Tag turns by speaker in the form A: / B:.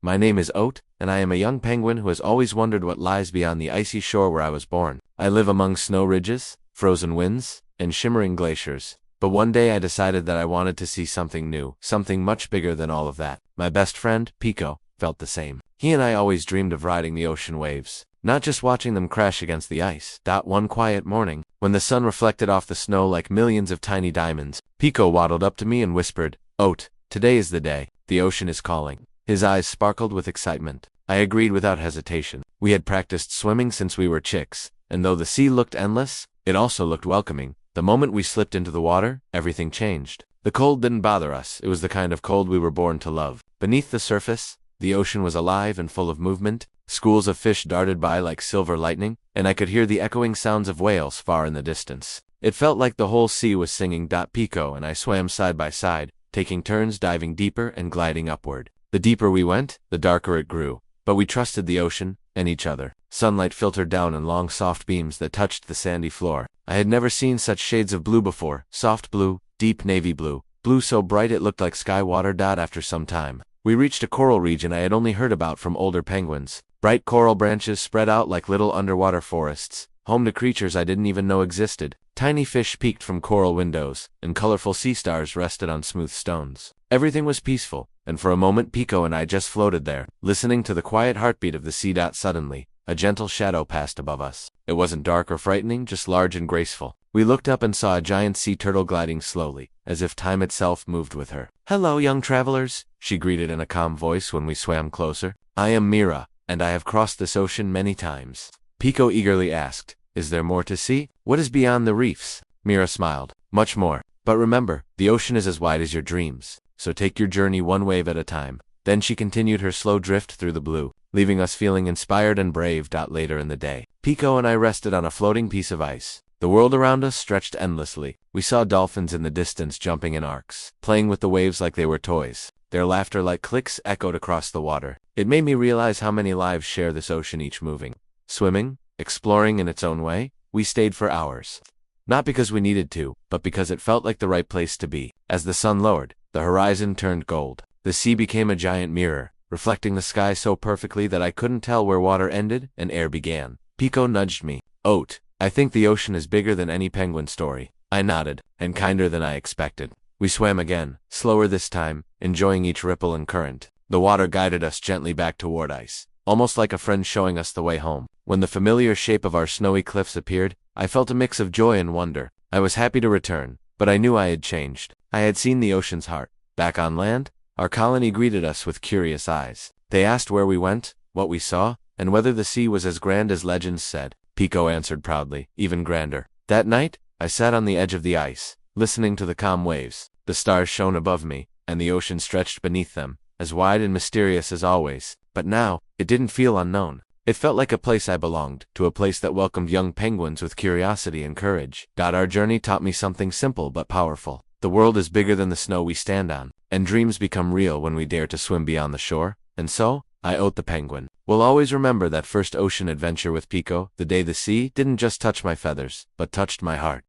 A: My name is Oat, and I am a young penguin who has always wondered what lies beyond the icy shore where I was born. I live among snow ridges, frozen winds, and shimmering glaciers. But one day I decided that I wanted to see something new, something much bigger than all of that. My best friend, Pico, felt the same. He and I always dreamed of riding the ocean waves, not just watching them crash against the ice. One quiet morning, when the sun reflected off the snow like millions of tiny diamonds, Pico waddled up to me and whispered, "Oat, today is the day. The ocean is calling." His eyes sparkled with excitement. I agreed without hesitation. We had practiced swimming since we were chicks, and though the sea looked endless, it also looked welcoming. The moment we slipped into the water, everything changed. The cold didn't bother us. It was the kind of cold we were born to love. Beneath the surface, the ocean was alive and full of movement. Schools of fish darted by like silver lightning, and I could hear the echoing sounds of whales far in the distance. It felt like the whole sea was singing. Pico and I swam side by side, taking turns diving deeper and gliding upward. The deeper we went, the darker it grew. But we trusted the ocean and each other. Sunlight filtered down in long soft beams that touched the sandy floor. I had never seen such shades of blue before. Soft blue, deep navy blue, blue so bright it looked like sky water. After some time, we reached a coral region I had only heard about from older penguins. Bright coral branches spread out like little underwater forests, home to creatures I didn't even know existed. Tiny fish peeked from coral windows, and colorful sea stars rested on smooth stones. Everything was peaceful, and for a moment Pico and I just floated there, listening to the quiet heartbeat of the sea. Suddenly, a gentle shadow passed above us. It wasn't dark or frightening, just large and graceful. We looked up and saw a giant sea turtle gliding slowly, as if time itself moved with her. "Hello, young travelers," she greeted in a calm voice when we swam closer. "I am Mira, and I have crossed this ocean many times." Pico eagerly asked, "Is there more to see? What is beyond the reefs?" Mira smiled. "Much more. But remember, the ocean is as wide as your dreams, so take your journey one wave at a time." Then she continued her slow drift through the blue, leaving us feeling inspired and brave. Later in the day, Pico and I rested on a floating piece of ice. The world around us stretched endlessly. We saw dolphins in the distance jumping in arcs, playing with the waves like they were toys. Their laughter like clicks echoed across the water. It made me realize how many lives share this ocean, each moving, swimming, exploring in its own way. We stayed for hours. Not because we needed to, but because it felt like the right place to be. As the sun lowered, the horizon turned gold. The sea became a giant mirror, reflecting the sky so perfectly that I couldn't tell where water ended and air began. Pico nudged me. "Oat, I think the ocean is bigger than any penguin story." I nodded, and kinder than I expected. We swam again, slower this time, enjoying each ripple and current. The water guided us gently back toward ice, almost like a friend showing us the way home. When the familiar shape of our snowy cliffs appeared, I felt a mix of joy and wonder. I was happy to return, but I knew I had changed. I had seen the ocean's heart. Back on land, our colony greeted us with curious eyes. They asked where we went, what we saw, and whether the sea was as grand as legends said. Pico answered proudly, "Even grander." That night, I sat on the edge of the ice, listening to the calm waves. The stars shone above me, and the ocean stretched beneath them, as wide and mysterious as always. But now, it didn't feel unknown. It felt like a place I belonged, to a place that welcomed young penguins with curiosity and courage. Our journey taught me something simple but powerful. The world is bigger than the snow we stand on, and dreams become real when we dare to swim beyond the shore. And so, I Oat the penguin will always remember that first ocean adventure with Pico, the day the sea didn't just touch my feathers, but touched my heart.